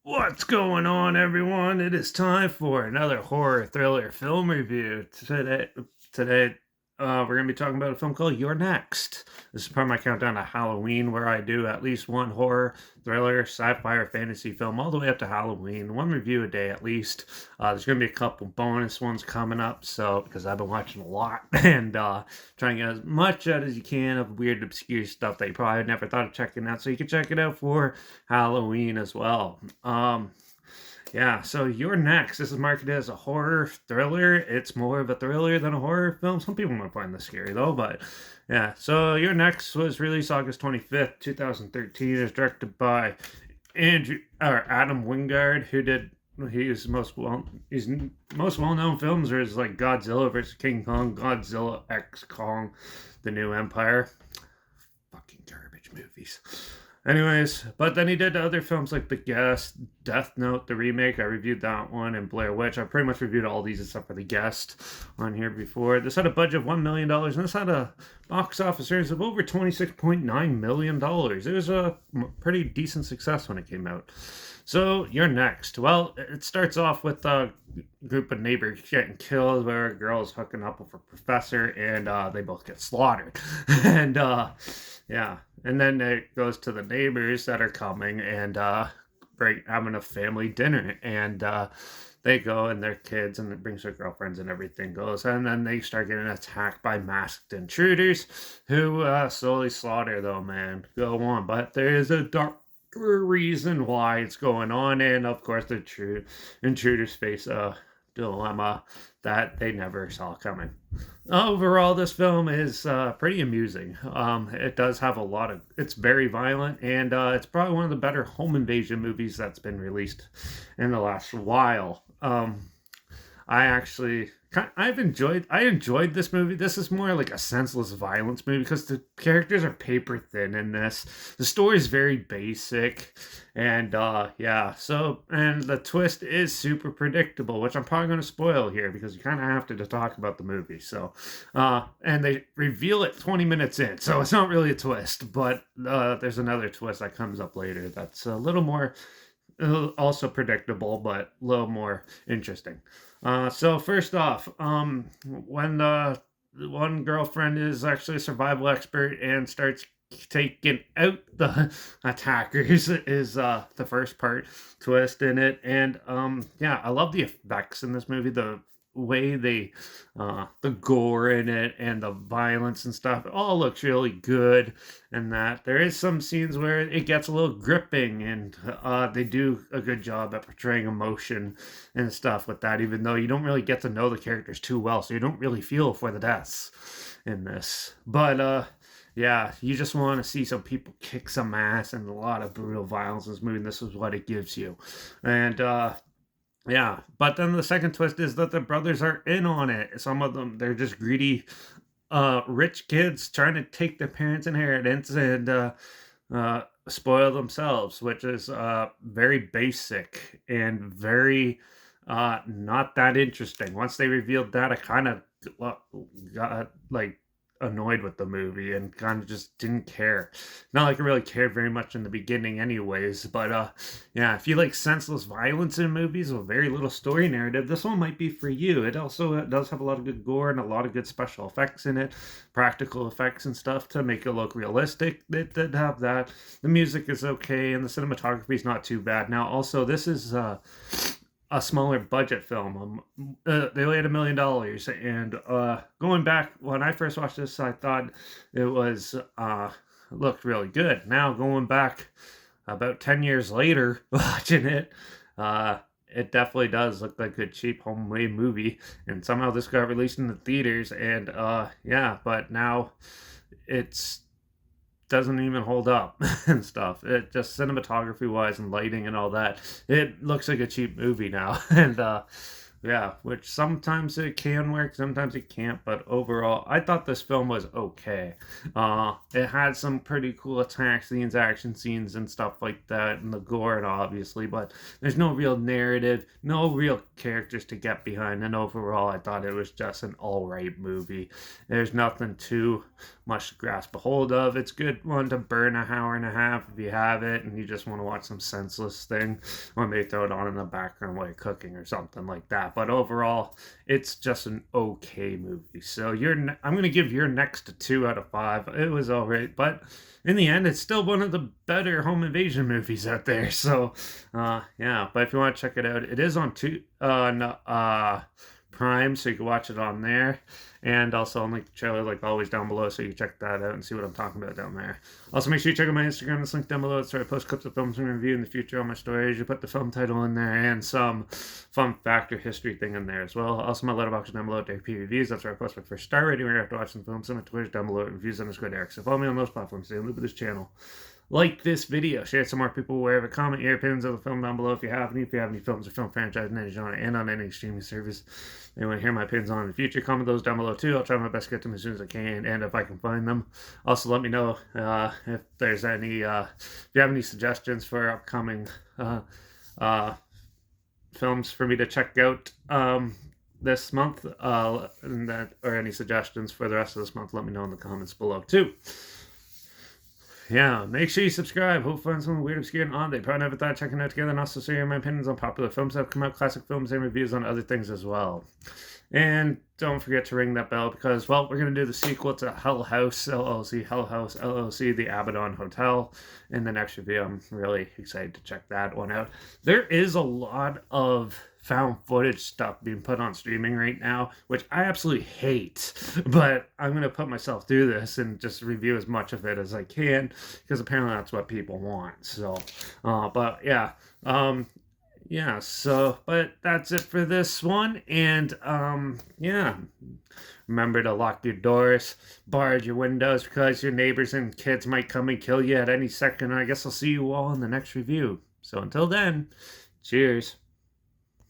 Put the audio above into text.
What's going on, everyone? It is time for another horror thriller film review. Today, we're going to be talking about a film called You're Next. This is part of my countdown to Halloween, where I do at least one horror, thriller, sci-fi, or fantasy film all the way up to Halloween. One review a day at least. There's going to be a couple bonus ones coming up, so because I've been watching a lot and trying to get as much out as you can of weird, obscure stuff that you probably never thought of checking out, so you can check it out for Halloween as well. Yeah, so You're Next. This is marketed as a horror thriller. It's more of a thriller than a horror film. Some people might find this scary though, but yeah. So You're Next was released August 25th, 2013. It's directed by Adam Wingard, who did his most well known films are his like Godzilla versus King Kong, Godzilla X Kong, The New Empire. Fucking garbage movies. Anyways, but then he did other films like The Guest, Death Note, the remake. I reviewed that one, and Blair Witch. I pretty much reviewed all these except for The Guest on here before. This had a budget of $1 million, and this had a box office earnings of over $26.9 million. It was a pretty decent success when it came out. So, You're Next. Well, it starts off with a group of neighbors getting killed where a girl is hooking up with a professor, and they both get slaughtered. and, yeah. And then it goes to the neighbors that are coming and having a family dinner. And they go and their kids and it brings their girlfriends and everything goes. And then they start getting attacked by masked intruders who slowly slaughter them and go on. But there is a dark reason why it's going on. And of course, the true intruders face a dilemma that they never saw coming. Overall, this film is pretty amusing. It does have a lot of. It's very violent, and it's probably one of the better home invasion movies that's been released in the last while. I actually I enjoyed this movie. This is more like a senseless violence movie because the characters are paper thin in this. The story is very basic, and yeah. So and the twist is super predictable, which I'm probably going to spoil here because you kind of have to talk about the movie. So, and they reveal it 20 minutes in, so it's not really a twist. But there's another twist that comes up later that's a little more also predictable, but a little more interesting. So first off, when the one girlfriend is actually a survival expert and starts taking out the attackers is the first part twist in it. And yeah, I love the effects in this movie, the way they the gore in it and the violence and stuff, it all looks really good. And that there is some scenes where it gets a little gripping, and they do a good job at portraying emotion and stuff with that, even though you don't really get to know the characters too well, so you don't really feel for the deaths in this. But yeah, you just want to see some people kick some ass and a lot of brutal violence in this movie, and this is what it gives you. And yeah, but then the second twist is that the brothers are in on it. Some of them, they're just greedy, rich kids trying to take their parents' inheritance and spoil themselves, which is very basic and very not that interesting. Once they revealed that, I kind of got like annoyed with the movie and kind of just didn't care. Not like I really cared very much in the beginning anyways, but yeah, if you like senseless violence in movies with very little story narrative, this one might be for you. It also does have a lot of good gore and a lot of good special effects in it, practical effects and stuff to make it look realistic. It did have that. The music is okay and the cinematography is not too bad. Now also this is a smaller budget film. They only had $1 million, and going back when I first watched this, I thought it was looked really good. Now going back about 10 years later, watching it, it definitely does look like a cheap homemade movie. And somehow this got released in the theaters, and yeah, but now it's doesn't even hold up and stuff. It just cinematography wise and lighting and all that, it looks like a cheap movie now. And yeah, which sometimes it can work, sometimes it can't, but overall I thought this film was okay. It had some pretty cool attack scenes, action scenes and stuff like that, and the gore and obviously, but there's no real narrative, no real characters to get behind, and overall I thought it was just an alright movie. There's nothing too much to grasp a hold of. It's a good one to burn an hour and a half if you have it and you just want to watch some senseless thing, or maybe throw it on in the background while you're cooking or something like that. But overall, it's just an okay movie. So I'm going to give Your Next a 2 out of 5. It was all right, but in the end, it's still one of the better home invasion movies out there. So, yeah. But if you want to check it out, it is on Prime, so you can watch it on there. And also, I'll link the trailer, like always, down below, so you can check that out and see what I'm talking about down there. Also, make sure you check out my Instagram. It's linked down below. It's where I post clips of films and review in the future on my stories. You put the film title in there and some fun fact or history thing in there as well. Also, my Letterbox down below, JP Reviews. That's where I post my first star rating where you have to watch some films. And my Twitter's down below, reviews_Derek. So follow me on those platforms. Stay in the loop with this channel. Like this video, share it to more people, wherever. Comment your opinions of the film down below if you have any. If you have any films or film franchise in any genre and on any streaming service you want to hear my opinions on in the future, comment those down below too. I'll try my best to get them as soon as I can and if I can find them. Also, let me know if there's any, if you have any suggestions for upcoming films for me to check out this month, or any suggestions for the rest of this month. Let me know in the comments below too. Yeah, make sure you subscribe. Hope you find something weird, obscure, and odd that you probably never thought of checking out together, and also share my opinions on popular films that have come out, classic films, and reviews on other things as well. And don't forget to ring that bell because, well, we're going to do the sequel to Hell House LLC, The Abaddon Hotel, in the next review. I'm really excited to check that one out. There is a lot of found footage stuff being put on streaming right now, which I absolutely hate, but I'm going to put myself through this and just review as much of it as I can, because apparently that's what people want. So, but yeah, but that's it for this one, and yeah, remember to lock your doors, barred your windows, because your neighbors and kids might come and kill you at any second. I guess I'll see you all in the next review. So until then, cheers.